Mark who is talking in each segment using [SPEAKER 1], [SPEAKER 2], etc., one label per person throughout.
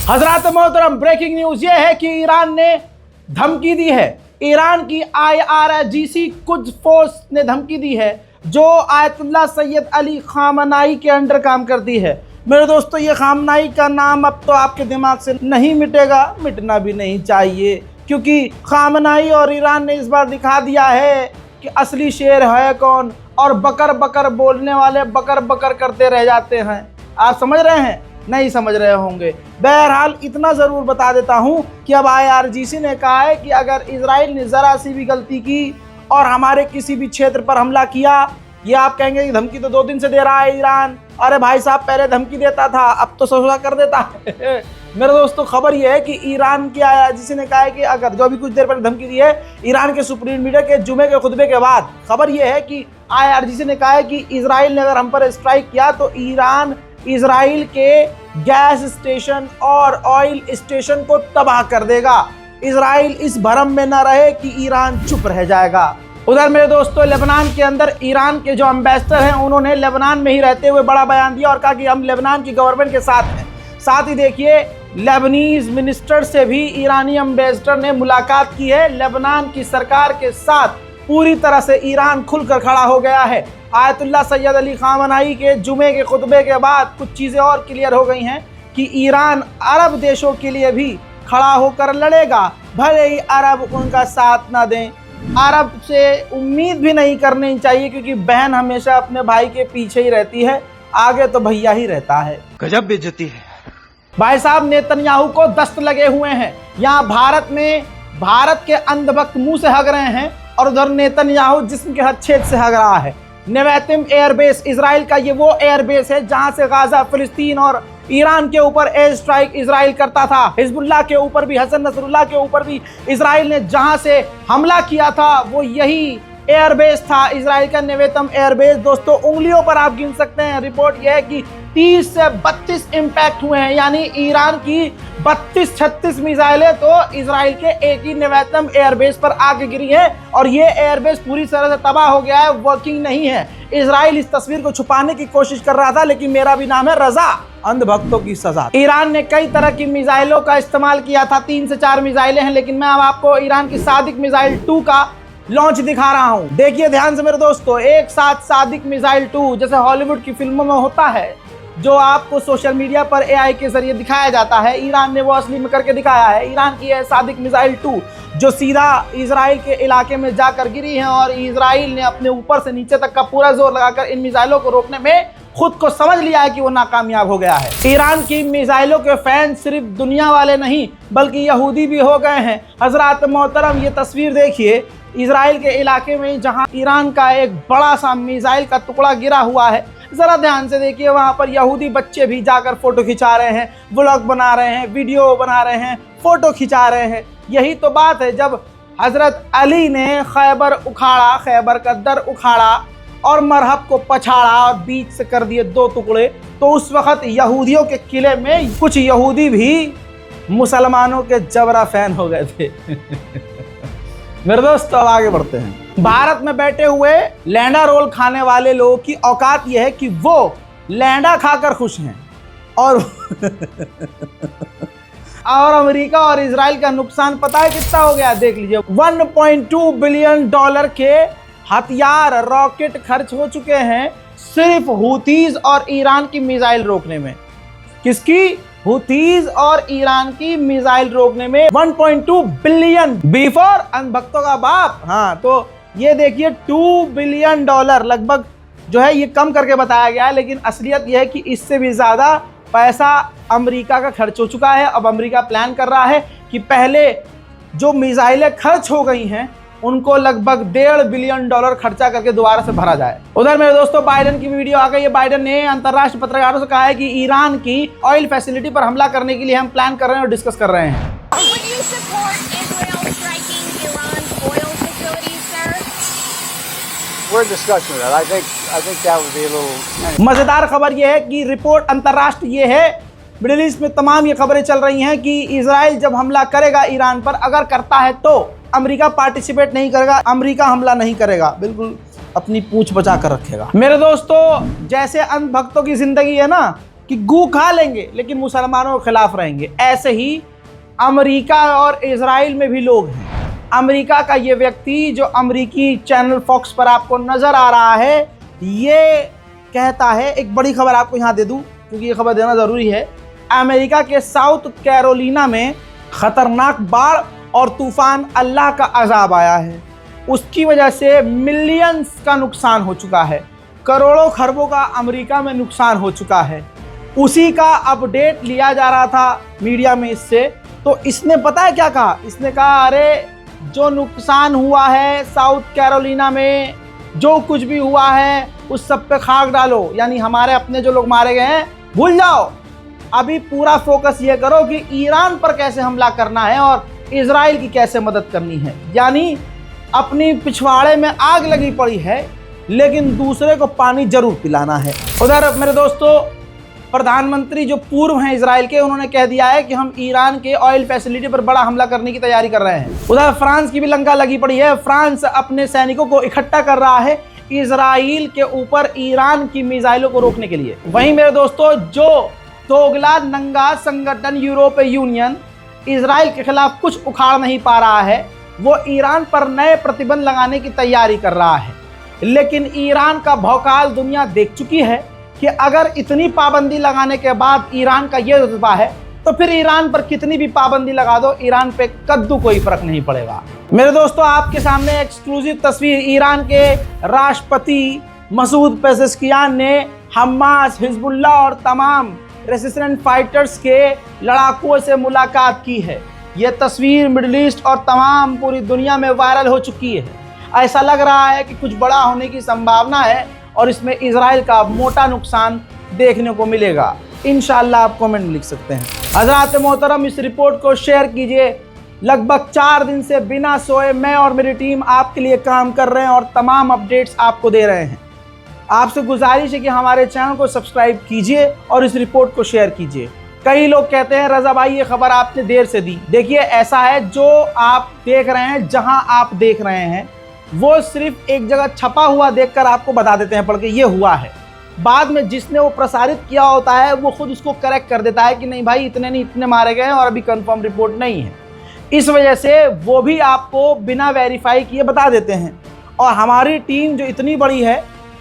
[SPEAKER 1] हजरात मोहतरम, breaking news ये है कि ईरान ने धमकी दी है। ईरान की IRGC कुद्स फोर्स ने धमकी दी है जो आयतुल्लाह सैयद अली खामनाई के अंडर काम करती है। मेरे दोस्तों, ये खामनाई का नाम अब तो आपके दिमाग से नहीं मिटेगा, मिटना भी नहीं चाहिए, क्योंकि खामनाई और ईरान ने इस बार दिखा दिया है कि असली शेर है कौन, और बकर बकर बोलने वाले बकर बकर करते रह जाते हैं। आप समझ रहे हैं? नहीं समझ रहे होंगे। बहरहाल इतना ज़रूर बता देता हूं कि अब IRGC ने कहा है कि अगर इजराइल ने ज़रा सी भी गलती की और हमारे किसी भी क्षेत्र पर हमला किया, ये आप कहेंगे कि धमकी तो 2 दिन से दे रहा है ईरान। अरे भाई साहब, पहले धमकी देता था, अब तो सोचा कर देता है। मेरे दोस्तों, खबर यह है कि ईरान की IRGC ने कहा है कि अगर जो भी कुछ देर पहले धमकी दी है ईरान के सुप्रीम लीडर के जुमे के खुतबे के बाद, खबर यह है कि IRGC ने कहा है कि इजराइल ने अगर हम पर स्ट्राइक किया तो ईरान इजराइल के गैस स्टेशन और ऑयल स्टेशन को तबाह कर देगा। इजराइल इस भरम में न रहे कि ईरान चुप रह जाएगा। उधर मेरे दोस्तों, लेबनान के अंदर ईरान के जो एम्बेसडर हैं, उन्होंने लेबनान में ही रहते हुए बड़ा बयान दिया और कहा कि हम लेबनान की गवर्नमेंट के साथ हैं। साथ ही देखिए, लेबनीज मिनिस्टर से भी ईरानी एम्बेसडर ने मुलाकात की है। लेबनान की सरकार के साथ पूरी तरह से ईरान खुलकर खड़ा हो गया है। आयतुल्लाह सैयद अली खामनाई के जुमे के खुतबे के बाद कुछ चीज़ें और क्लियर हो गई हैं कि ईरान अरब देशों के लिए भी खड़ा होकर लड़ेगा, भले ही अरब उनका साथ ना दें। अरब से उम्मीद भी नहीं करनी चाहिए, क्योंकि बहन हमेशा अपने भाई के पीछे ही रहती है, आगे तो भैया ही रहता है।
[SPEAKER 2] गजब बेइज्जती है
[SPEAKER 1] भाई साहब। नेतन्याहू को दस्त लगे हुए हैं। यहाँ भारत में भारत के अंधभक्त मुंह से हग रहे हैं और उधर नेतन्याहू जिस्म के हर छेद से हग रहा है। नेवेतिम एयरबेस, इजराइल का ये वो एयरबेस है जहां से गाजा, फिलिस्तीन और ईरान के ऊपर एयर स्ट्राइक इजराइल करता था। हिजबुल्लाह के ऊपर भी, हसन नसरुल्लाह के ऊपर भी इजराइल ने जहां से हमला किया था वो यही एयरबेस था, इजराइल का नेवेतम एयरबेस। दोस्तों, उंगलियों पर आप गिन सकते हैं। रिपोर्ट यह है कि 30 से 32 इम्पैक्ट हुए हैं, यानी ईरान की 32-36 मिसाइलें तो इजराइल के एक ही नेवेतम एयरबेस पर आके गिरी हैं और ये एयरबेस पूरी तरह से तबाह हो गया है, वर्किंग नहीं है। इजराइल इस तस्वीर को छुपाने की कोशिश कर रहा था, लेकिन मेरा भी नाम है रजा, अंधभक्तों की सजा। ईरान ने कई तरह की मिसाइलों का इस्तेमाल किया था, 3 से 4 मिसाइलें हैं, लेकिन मैं अब आपको ईरान की सादिक मिसाइल 2 का लॉन्च दिखा रहा हूं। देखिए ध्यान से मेरे दोस्तों, एक साथ सादिक मिसाइल 2 जैसे हॉलीवुड की फिल्मों में होता है, जो आपको सोशल मीडिया पर AI के जरिए दिखाया जाता है, ईरान ने वो असली में करके दिखाया है। ईरान की है सादिक मिसाइल 2 जो सीधा इजराइल के इलाके में जाकर गिरी है और इजराइल ने अपने ऊपर से नीचे तक का पूरा जोर लगाकर इन मिसाइलों को रोकने में खुद को समझ लिया है कि वो नाकामयाब हो गया है। ईरान की मिसाइलों के फैन सिर्फ दुनिया वाले नहीं बल्कि यहूदी भी हो गए हैं। हजरात मोहतरम, ये तस्वीर देखिए इजराइल के इलाके में जहां ईरान का एक बड़ा सा मिसाइल का टुकड़ा गिरा हुआ है। जरा ध्यान से देखिए, वहां पर यहूदी बच्चे भी जाकर फोटो खिंचा रहे हैं, व्लॉग बना रहे हैं, वीडियो बना रहे हैं, फोटो खिंचा रहे हैं। यही तो बात है, जब हजरत अली ने खैबर उखाड़ा, खैबर का दर उखाड़ा और मरहब को पछाड़ा और बीच से कर दिए 2 टुकड़े, तो उस वक्त यहूदियों के किले में कुछ यहूदी भी मुसलमानों के जबरा फैन हो गए थे। मेरे दोस्तों, अब आगे बढ़ते हैं। भारत में बैठे हुए लैंडा रोल खाने वाले लोगों की औकात यह है कि वो लैंडा खाकर खुश हैं और अमेरिका और इजराइल का नुकसान पता है कितना हो गया? देख लीजिए, $1.2 बिलियन के हथियार, रॉकेट खर्च हो चुके हैं सिर्फ हूतीज और ईरान की मिसाइल रोकने में। किसकी? हूतीज और ईरान की मिसाइल रोकने में 1.2 बिलियन। बिफोर अंधभक्तों का बाप। हाँ, तो ये देखिए $2 बिलियन लगभग जो है ये कम करके बताया गया है, लेकिन असलियत यह है कि इससे भी ज़्यादा पैसा अमेरिका का खर्च हो चुका है। अब अमेरिका प्लान कर रहा है कि पहले जो मिसाइलें खर्च हो गई हैं उनको लगभग $1.5 बिलियन खर्चा करके दोबारा से भरा जाए। उधर मेरे दोस्तों, बाइडेन की वीडियो आ गई है। बाइडेन ने अंतर्राष्ट्रीय पत्रकारों से कहा है कि ईरान की ऑयल फैसिलिटी पर हमला करने के लिए हम प्लान कर रहे हैं और डिस्कस कर रहे हैं। मजेदार खबर यह है कि रिपोर्ट अंतर्राष्ट्रीय ये है, मिडिल ईस्ट में तमाम ये खबरें चल रही हैं कि इजराइल जब हमला करेगा ईरान पर, अगर करता है तो अमेरिका पार्टिसिपेट नहीं करेगा, अमेरिका हमला नहीं करेगा, बिल्कुल अपनी पूंछ बचा कर रखेगा। मेरे दोस्तों, जैसे अंधभक्तों की जिंदगी है ना, कि गू खा लेंगे लेकिन मुसलमानों के खिलाफ रहेंगे। ऐसे ही अमेरिका और इजराइल में भी लोग हैं। अमेरिका का ये व्यक्ति जो अमेरिकी चैनल फॉक्स पर आपको नजर आ रहा है, ये कहता है, एक बड़ी खबर आपको यहाँ दे दूं क्योंकि ये खबर देना जरूरी है। अमेरिका के साउथ कैरोलिना में खतरनाक बाढ़ और तूफान अल्लाह का अजाब आया है। उसकी वजह से मिलियंस का नुकसान हो चुका है, करोड़ों खरबों का अमेरिका में नुकसान हो चुका है। उसी का अपडेट लिया जा रहा था मीडिया में इससे। तो इसने पता है क्या कहा? इसने कहा अरे जो नुकसान हुआ है साउथ कैरोलिना में, जो कुछ भी हुआ है उस सब पे खाक डालो, यानी हमारे अपने जो लोग मारे गए हैं भूल जाओ। अभी पूरा फोकस ये करो कि ईरान पर कैसे हमला करना है और इजराइल की कैसे मदद करनी है। यानी अपनी पिछवाड़े में आग लगी पड़ी है लेकिन दूसरे को पानी जरूर पिलाना है। उधर मेरे दोस्तों प्रधानमंत्री जो पूर्व हैं इजराइल के, उन्होंने कह दिया है कि हम ईरान के ऑयल फैसिलिटी पर बड़ा हमला करने की तैयारी कर रहे हैं। उधर फ्रांस की भी लंका लगी पड़ी है। फ्रांस अपने सैनिकों को इकट्ठा कर रहा है इजराइल के ऊपर ईरान की मिसाइलों को रोकने के लिए। वहीं मेरे दोस्तों जो दोगला नंगा संगठन यूरोपीय यूनियन इजराइल के खिलाफ कुछ उखाड़ नहीं पा रहा है, वो ईरान पर नए प्रतिबंध लगाने की तैयारी कर रहा है। लेकिन ईरान का भौकाल दुनिया देख चुकी है कि अगर इतनी पाबंदी लगाने के बाद ईरान का ये रुतबा है तो फिर ईरान पर कितनी भी पाबंदी लगा दो, ईरान पे कद्दू कोई फर्क नहीं पड़ेगा। मेरे दोस्तों आपके सामने एक्सक्लूसिव तस्वीर ईरान के राष्ट्रपति मसूद पेज़ेश्कियान ने हमास, हिजबुल्लाह और तमाम रेसिस्टेंट फाइटर्स के लड़ाकुओं से मुलाकात की है। यह तस्वीर मिडिल ईस्ट और तमाम पूरी दुनिया में वायरल हो चुकी है। ऐसा लग रहा है कि कुछ बड़ा होने की संभावना है और इसमें इजराइल का मोटा नुकसान देखने को मिलेगा। इंशाअल्लाह आप कमेंट में लिख सकते हैं। हज़रात मोहतरम इस रिपोर्ट को शेयर कीजिए। लगभग 4 दिन से बिना सोए मैं और मेरी टीम आपके लिए काम कर रहे हैं और तमाम अपडेट्स आपको दे रहे हैं। आपसे गुजारिश है कि हमारे चैनल को सब्सक्राइब कीजिए और इस रिपोर्ट को शेयर कीजिए। कई लोग कहते हैं रज़ा भाई ये खबर आपने देर से दी। देखिए ऐसा है, जो आप देख रहे हैं, जहां आप देख रहे हैं वो सिर्फ एक जगह छपा हुआ देखकर आपको बता देते हैं पढ़ के ये हुआ है। बाद में जिसने वो प्रसारित किया होता है वो खुद उसको करेक्ट कर देता है कि नहीं भाई इतने नहीं इतने मारे गए हैं और अभी कंफर्म रिपोर्ट नहीं है। इस वजह से वो भी आपको बिना वेरीफाई किए बता देते हैं। और हमारी टीम जो इतनी बड़ी है,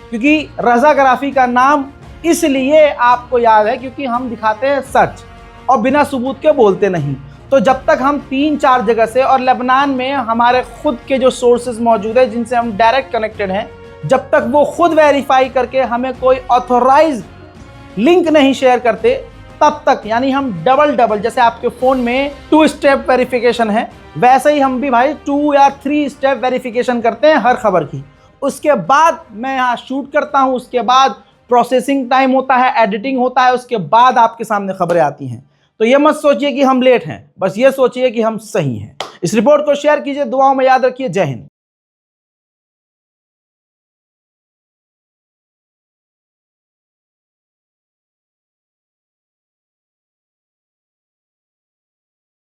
[SPEAKER 1] क्योंकि रज़ाग्राफी का नाम इसलिए आपको याद है क्योंकि हम दिखाते हैं सच और बिना सबूत के बोलते नहीं। तो जब तक हम 3-4 जगह से, और लेबनान में हमारे खुद के जो सोर्सेज मौजूद है जिनसे हम डायरेक्ट कनेक्टेड हैं, जब तक वो खुद वेरीफाई करके हमें कोई ऑथोराइज लिंक नहीं शेयर करते तब तक, यानी हम डबल जैसे आपके फ़ोन में 2 स्टेप वेरिफिकेशन है, वैसे ही हम भी भाई 2 या 3 स्टेप वेरिफिकेशन करते हैं हर खबर की। उसके बाद मैं यहाँ शूट करता हूँ, उसके बाद प्रोसेसिंग टाइम होता है, एडिटिंग होता है, उसके बाद आपके सामने खबरें आती हैं। तो ये मत सोचिए कि हम लेट हैं, बस ये सोचिए कि हम सही हैं। इस रिपोर्ट को शेयर कीजिए, दुआओं में याद रखिए। जय हिंद।